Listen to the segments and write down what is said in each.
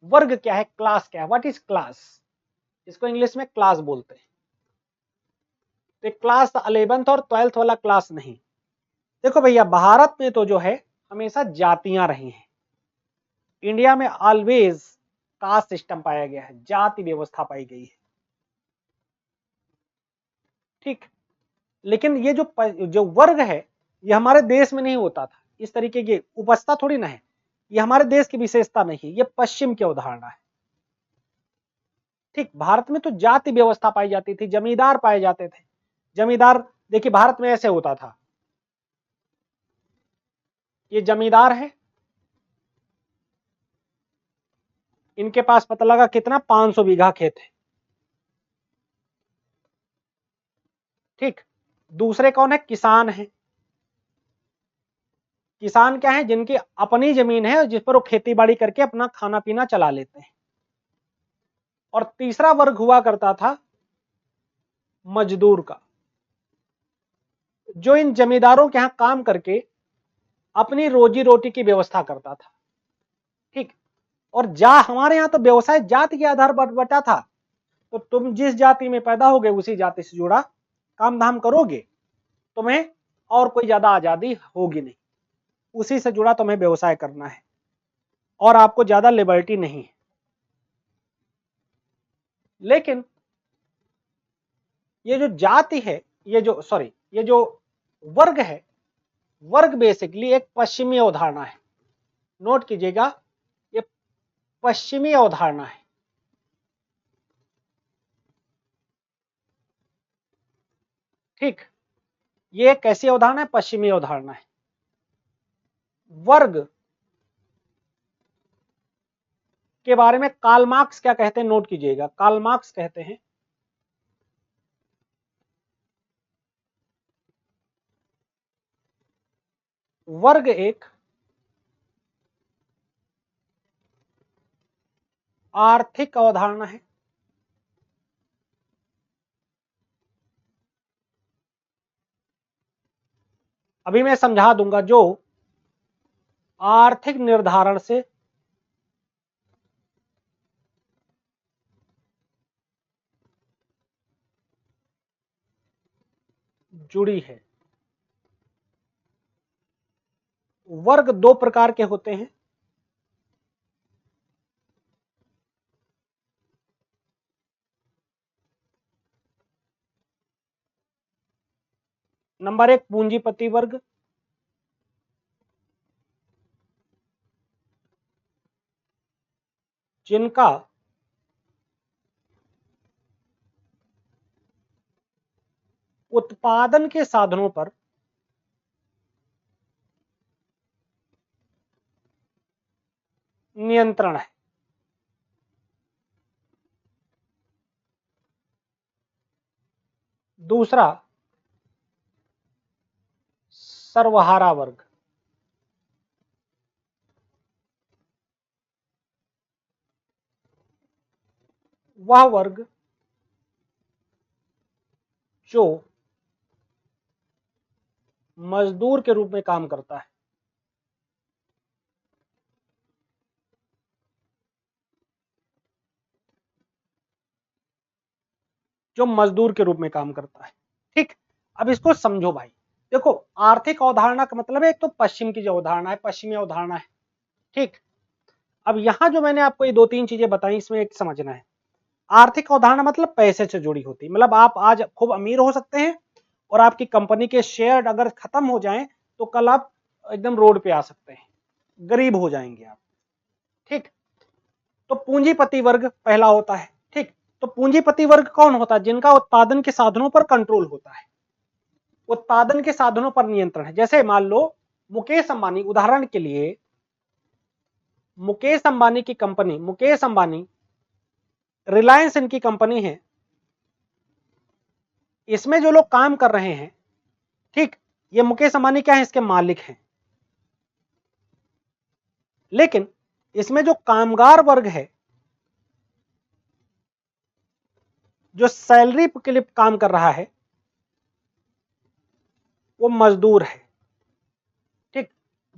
वर्ग क्या है, क्लास क्या है, व्हाट इज क्लास, इसको इंग्लिश में क्लास बोलते हैं। तो क्लास 11th और 12th वाला क्लास नहीं। देखो भैया, भारत में तो जो है हमेशा जातियां रही हैं। इंडिया में ऑलवेज कास्ट सिस्टम पाया गया है, जाति व्यवस्था पाई गई है, ठीक। लेकिन ये जो वर्ग है, ये हमारे देश में नहीं होता था इस तरीके की उपस्था थोड़ी ना है, ये हमारे देश की विशेषता नहीं है, ये पश्चिम की अवधारणा है, ठीक। भारत में तो जाति व्यवस्था पाई जाती थी, जमींदार पाए जाते थे। जमींदार देखिए भारत में ऐसे होता था, ये जमींदार है, इनके पास पता लगा कितना 500 बीघा खेत है, ठीक। दूसरे कौन है, किसान है। किसान क्या है, जिनकी अपनी जमीन है जिस पर वो खेती बाड़ी करके अपना खाना पीना चला लेते हैं। और तीसरा वर्ग हुआ करता था मजदूर का, जो इन जमींदारों के यहां काम करके अपनी रोजी रोटी की व्यवस्था करता था, ठीक। और हमारे यहां तो व्यवसाय जाति के आधार पर बटा था, तो तुम जिस जाति में पैदा होगे उसी जाति से जुड़ा काम धाम करोगे, तुम्हें और कोई ज्यादा आजादी होगी नहीं, उसी से जुड़ा तुम्हें व्यवसाय करना है और आपको ज्यादा लिबर्टी नहीं है। लेकिन ये जो जाति है, ये जो वर्ग है, वर्ग बेसिकली एक पश्चिमी अवधारणा है, नोट कीजिएगा, ये पश्चिमी अवधारणा है। ठीक, ये कैसी अवधारणा है, पश्चिमी अवधारणा है। वर्ग के बारे में कार्ल मार्क्स क्या कहते हैं, नोट कीजिएगा। कार्ल मार्क्स कहते हैं वर्ग एक आर्थिक अवधारणा है, अभी मैं समझा दूंगा, जो आर्थिक निर्धारण से जुड़ी है। वर्ग दो प्रकार के होते हैं, नंबर एक पूंजीपति वर्ग, जिनका उत्पादन के साधनों पर नियंत्रण है। दूसरा सर्वहारा वर्ग, वह वर्ग जो मजदूर के रूप में काम करता है। जो मजदूर के रूप में काम करता है, ठीक। अब इसको समझो भाई, देखो आर्थिक अवधारणा का मतलब है एक तो पश्चिम की जो अवधारणा है, पश्चिमी अवधारणा है, ठीक। अब यहां जो मैंने आपको ये दो तीन चीजें बताई, इसमें एक समझना है, आर्थिक अवधारणा मतलब पैसे से जुड़ी होती, मतलब आप आज खूब अमीर हो सकते हैं और आपकी कंपनी के शेयर अगर खत्म हो जाएं तो कल आप एकदम रोड पे आ सकते हैं, गरीब हो जाएंगे आप, ठीक। तो पूंजीपति वर्ग पहला होता है, ठीक। तो पूंजीपति वर्ग कौन होता है, जिनका उत्पादन के साधनों पर कंट्रोल होता है, उत्पादन के साधनों पर नियंत्रण है। जैसे मान लो मुकेश अंबानी, उदाहरण के लिए मुकेश अंबानी की कंपनी, मुकेश अंबानी, रिलायंस इनकी कंपनी है, इसमें जो लोग काम कर रहे हैं, ठीक, ये मुकेश अंबानी क्या है, इसके मालिक हैं। लेकिन इसमें जो कामगार वर्ग है, जो सैलरी के लिए काम कर रहा है, वो मजदूर है, ठीक।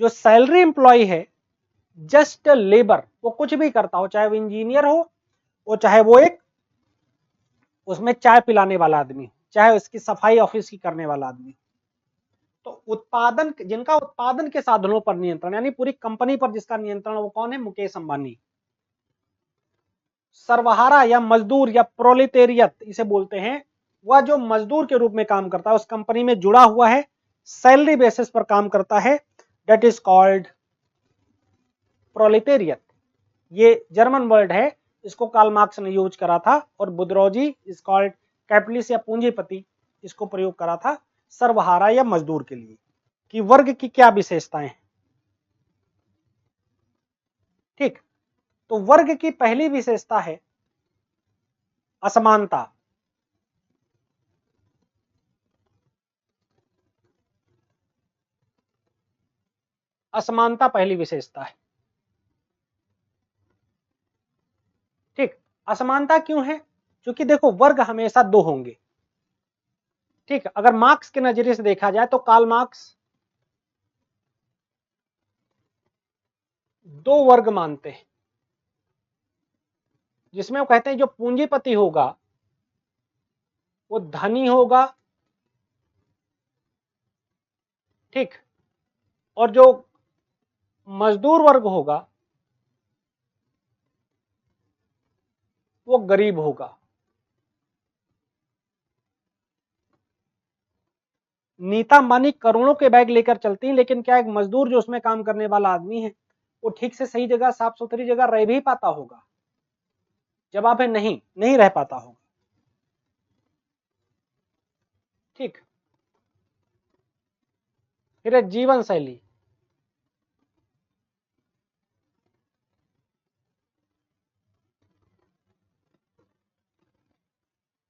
जो सैलरी एम्प्लॉय है, जस्ट लेबर, वो कुछ भी करता हो, चाहे वो इंजीनियर हो, वो चाहे वो एक उसमें चाय पिलाने वाला आदमी हो, चाहे उसकी सफाई ऑफिस की करने वाला आदमी हो। तो उत्पादन, जिनका उत्पादन के साधनों पर नियंत्रण, यानी पूरी कंपनी पर जिसका नियंत्रण, वो कौन है? मुकेश अंबानी। सर्वहारा या मजदूर या प्रोलेटेरियत इसे बोलते हैं, वह जो मजदूर के रूप में काम करता है, उस कंपनी में जुड़ा हुआ है, सैलरी बेसिस पर काम करता है, दैट इज कॉल्ड प्रोलेटेरियत। ये जर्मन वर्ड है, इसको कार्ल मार्क्स ने यूज करा था, और बुद्रोजी इज कॉल्ड कैपिटलिस्ट या पूंजीपति, इसको प्रयोग करा था सर्वहारा या मजदूर के लिए। कि वर्ग की क्या विशेषताएं हैं? ठीक, तो वर्ग की पहली विशेषता है असमानता। असमानता पहली विशेषता है। ठीक, असमानता क्यों है? क्योंकि देखो, वर्ग हमेशा दो होंगे। ठीक, अगर मार्क्स के नजरिए से देखा जाए तो कार्ल मार्क्स दो वर्ग मानते हैं, जिसमें वो कहते हैं जो पूंजीपति होगा वो धनी होगा, ठीक, और जो मजदूर वर्ग होगा वो गरीब होगा। नीता अंबानी करोड़ों के बैग लेकर चलती हैं, लेकिन क्या एक मजदूर जो उसमें काम करने वाला आदमी है, वो ठीक से सही जगह, साफ सुथरी जगह रह भी पाता होगा? जवाब है नहीं, नहीं रह पाता होगा। ठीक, फिर है जीवन शैली।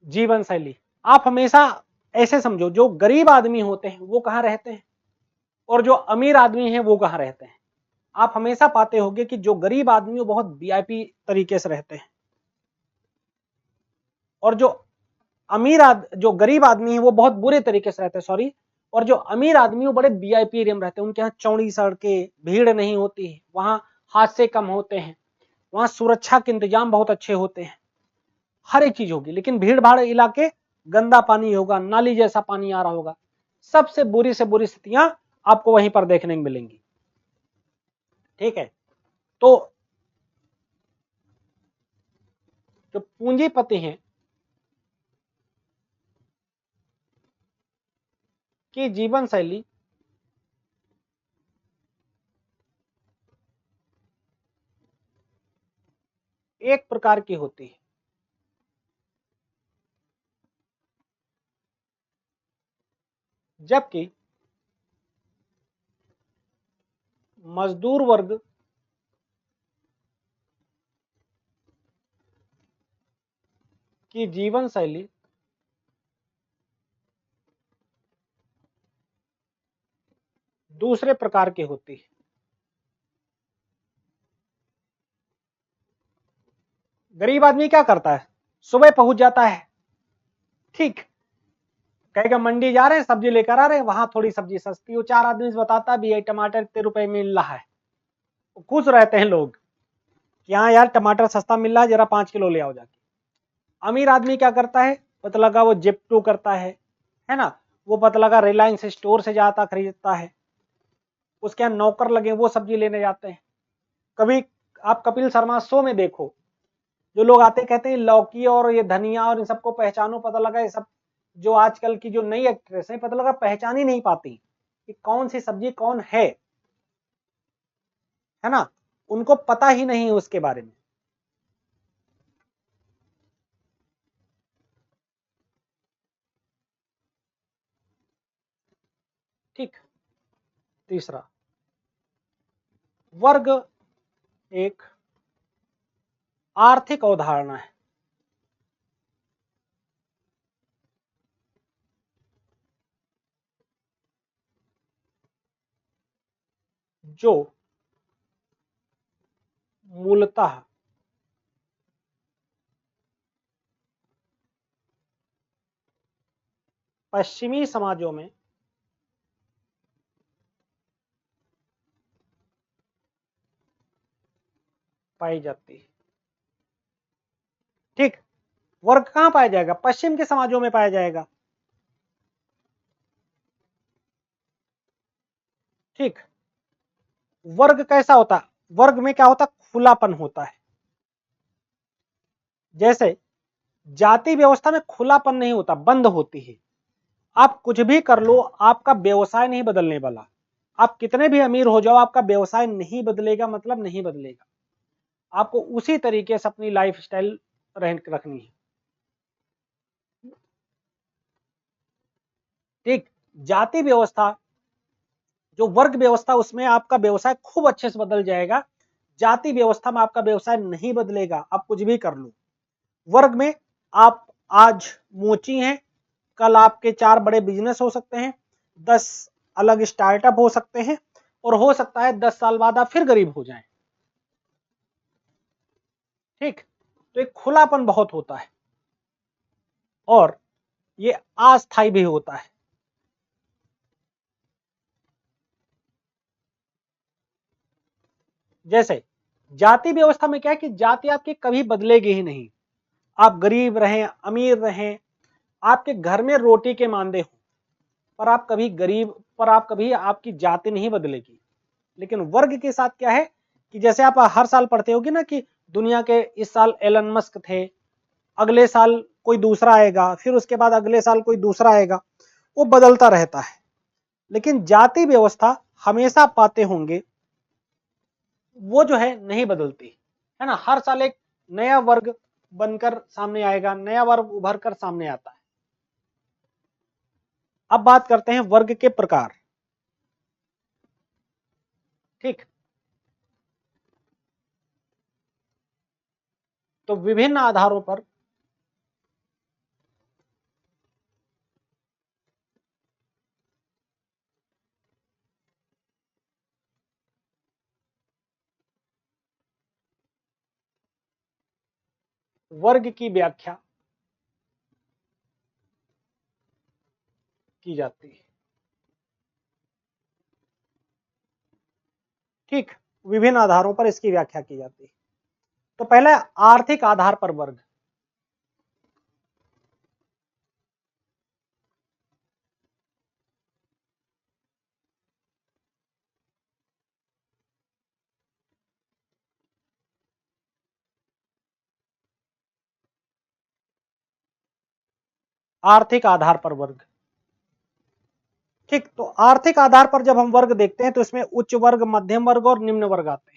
जीवन शैली, आप हमेशा ऐसे समझो, जो गरीब आदमी होते हैं वो कहाँ रहते हैं, और जो अमीर आदमी है वो कहाँ रहते हैं? आप हमेशा पाते होंगे कि जो गरीब आदमी वो बहुत वीआईपी तरीके से रहते हैं, और जो गरीब आदमी है वो बहुत बुरे तरीके से रहते हैं, सॉरी, और जो अमीर आदमी वो बड़े वीआईपी एरिया में रहते हैं, उनके यहाँ चौड़ी सड़कें, भीड़ नहीं होती है, वहां हादसे कम होते हैं, वहां सुरक्षा के इंतजाम बहुत अच्छे होते हैं, हर एक चीज होगी। लेकिन भीड़ भाड़ इलाके, गंदा पानी होगा, नाली जैसा पानी आ रहा होगा, सबसे बुरी से बुरी स्थितियां आपको वहीं पर देखने को मिलेंगी। ठीक है, तो जो पूंजीपति हैं की जीवन शैली एक प्रकार की होती है, जबकि मजदूर वर्ग की जीवन शैली दूसरे प्रकार की होती है। गरीब आदमी क्या करता है? सुबह पहुंच जाता है, ठीक, कहेगा मंडी जा रहे हैं, सब्जी लेकर आ रहे हैं, वहां थोड़ी सब्जी सस्ती हो, चार आदमी से बताता भी है टमाटर इतने रुपए में मिल रहा है, खुश रहते हैं लोग कि हाँ यार टमाटर सस्ता मिल रहा है, जरा 5 किलो ले आओ जाके। अमीर आदमी क्या करता है? पता लगा वो जिप्टो करता है ना, वो पता लगा रिलायंस स्टोर से जाता खरीदता है, उसके यहाँ नौकर लगे वो सब्जी लेने जाते हैं। कभी आप कपिल शर्मा शो में देखो, जो लोग आते कहते हैं लौकी और ये धनिया और इन सबको पहचानो, पता लगा ये सब जो आजकल की जो नई एक्ट्रेस है, पता लगा पहचान ही नहीं पाती कि कौन सी सब्जी कौन है ना, उनको पता ही नहीं उसके बारे में। ठीक, तीसरा, वर्ग एक आर्थिक अवधारणा है जो मूलतः पश्चिमी समाजों में पाई जाती है। ठीक, वर्ग कहां पाया जाएगा? पश्चिम के समाजों में पाया जाएगा। ठीक, वर्ग कैसा होता है? वर्ग में क्या होता है? खुलापन होता है। जैसे जाति व्यवस्था में खुलापन नहीं होता, बंद होती है। आप कुछ भी कर लो, आपका व्यवसाय नहीं बदलने वाला। आप कितने भी अमीर हो जाओ, आपका व्यवसाय नहीं बदलेगा, मतलब नहीं बदलेगा। आपको उसी तरीके से अपनी लाइफ स्टाइल रखनी है। ठीक, जाति व्यवस्था जो वर्ग व्यवस्था, उसमें आपका व्यवसाय खूब अच्छे से बदल जाएगा। जाति व्यवस्था में आपका व्यवसाय नहीं बदलेगा, आप कुछ भी कर लो। वर्ग में आप आज मोची हैं, कल आपके 4 बड़े बिजनेस हो सकते हैं, 10 अलग स्टार्टअप हो सकते हैं, और हो सकता है 10 साल बाद आप फिर गरीब हो जाएं। ठीक, तो एक खुलापन बहुत होता है और ये अस्थायी भी होता है। जैसे जाति व्यवस्था में क्या है कि जाति आपकी कभी बदलेगी ही नहीं। आप गरीब रहें, अमीर रहें, आपके घर में रोटी के मांदे हो, पर आप कभी गरीब, पर आप कभी आपकी जाति नहीं बदलेगी। लेकिन वर्ग के साथ क्या है कि जैसे आप हर साल पढ़ते होगे ना कि दुनिया के इस साल एलन मस्क थे, अगले साल कोई दूसरा आएगा, फिर उसके बाद अगले साल कोई दूसरा आएगा, वो बदलता रहता है। लेकिन जाति व्यवस्था हमेशा पाते होंगे वो जो है नहीं बदलती है ना। हर साल एक नया वर्ग बनकर सामने आएगा, नया वर्ग उभर कर सामने आता है। अब बात करते हैं वर्ग के प्रकार। ठीक, तो विभिन्न आधारों पर वर्ग की व्याख्या की जाती है। ठीक, विभिन्न आधारों पर इसकी व्याख्या की जाती है। तो पहला आर्थिक आधार पर वर्ग। आर्थिक आधार पर वर्ग। ठीक, तो आर्थिक आधार पर जब हम वर्ग देखते हैं तो इसमें उच्च वर्ग, मध्यम वर्ग और निम्न वर्ग आते हैं।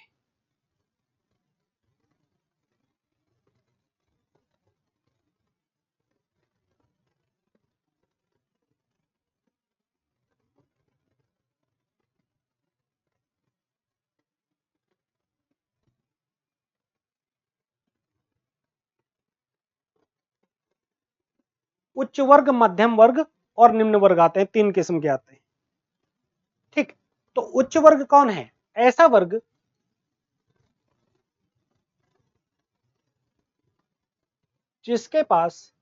उच्च वर्ग, मध्यम वर्ग और निम्न वर्ग आते हैं, 3 किस्म के आते हैं। ठीक, तो उच्च वर्ग कौन है? ऐसा वर्ग जिसके पास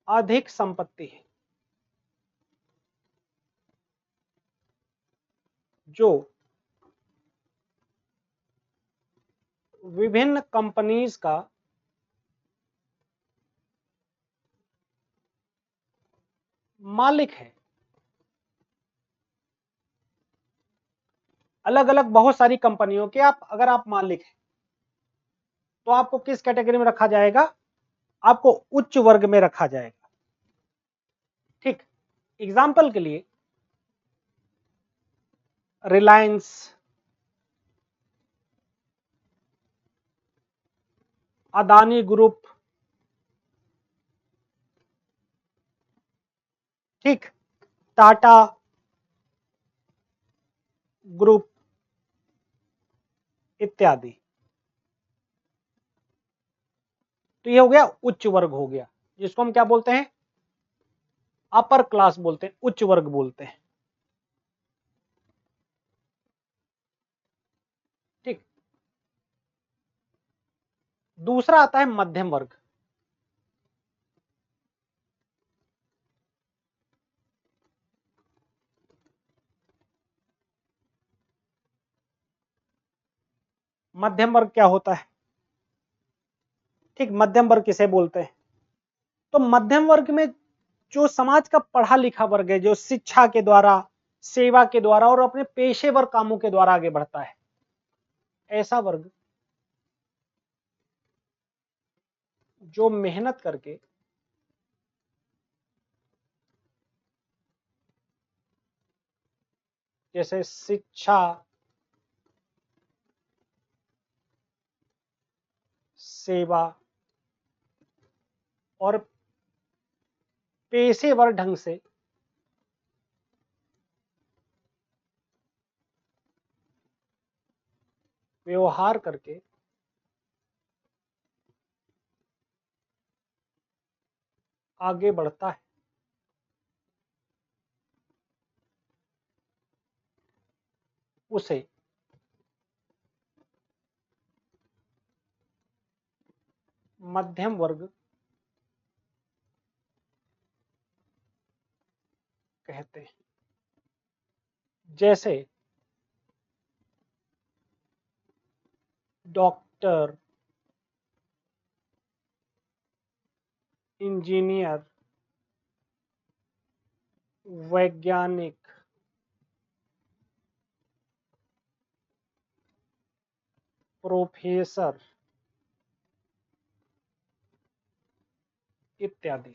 अधिक संपत्ति है, जो विभिन्न कंपनीज का मालिक है। अलग अलग बहुत सारी कंपनियों के आप अगर आप मालिक हैं तो आपको किस कैटेगरी में रखा जाएगा? आपको उच्च वर्ग में रखा जाएगा। ठीक, एग्जाम्पल के लिए रिलायंस, अदानी ग्रुप, ठीक, टाटा ग्रुप इत्यादि। तो ये हो गया उच्च वर्ग हो गया, जिसको हम क्या बोलते हैं? अपर क्लास बोलते हैं, उच्च वर्ग बोलते हैं। ठीक, दूसरा आता है मध्यम वर्ग। मध्यम वर्ग क्या होता है? ठीक, मध्यम वर्ग किसे बोलते हैं? तो मध्यम वर्ग में जो समाज का पढ़ा लिखा वर्ग है, जो शिक्षा के द्वारा, सेवा के द्वारा और अपने पेशेवर कामों के द्वारा आगे बढ़ता है, ऐसा वर्ग जो मेहनत करके जैसे शिक्षा, सेवा और पेशेवर ढंग से व्यवहार करके आगे बढ़ता है, उसे मध्यम वर्ग कहते हैं। जैसे डॉक्टर, इंजीनियर, वैज्ञानिक, प्रोफेसर इत्यादि।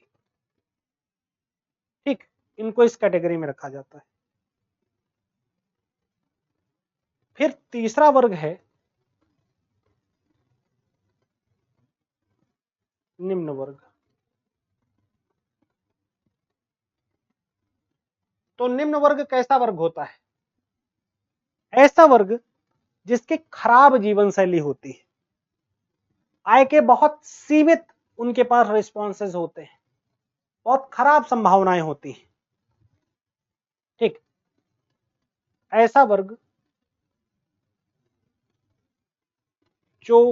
ठीक, इनको इस कैटेगरी में रखा जाता है। फिर तीसरा वर्ग है निम्न वर्ग। तो निम्न वर्ग कैसा वर्ग होता है? ऐसा वर्ग जिसकी खराब जीवन शैली होती है, आय के बहुत सीमित उनके पास रिस्पॉन्सेज होते हैं, बहुत खराब संभावनाएं होती हैं। ठीक, ऐसा वर्ग जो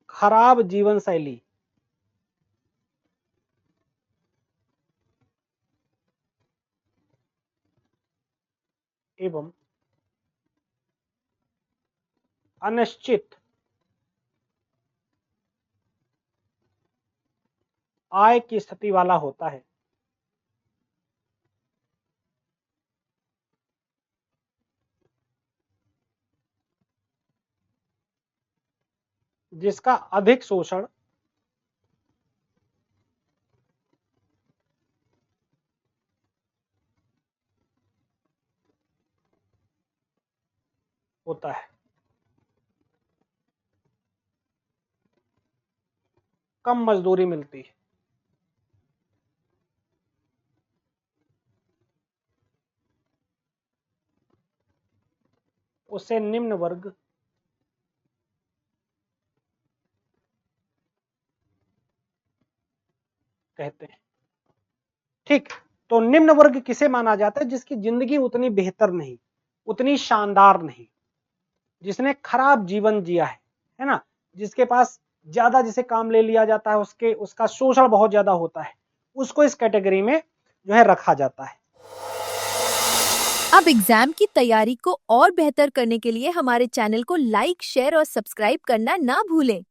खराब जीवन शैली एवं अनिश्चित आय की स्थिति वाला होता है, जिसका अधिक शोषण होता है, कम मजदूरी मिलती है, उसे निम्न वर्ग कहते हैं। ठीक, तो निम्न वर्ग किसे माना जाता है? जिसकी जिंदगी उतनी बेहतर नहीं, उतनी शानदार नहीं, जिसने खराब जीवन जिया है ना, जिसके पास ज्यादा जिसे काम ले लिया जाता है, उसका शोषण बहुत ज्यादा होता है, उसको इस कैटेगरी में जो है रखा जाता है। अब एग्जाम की तैयारी को और बेहतर करने के लिए हमारे चैनल को लाइक, शेयर और सब्सक्राइब करना ना भूलें।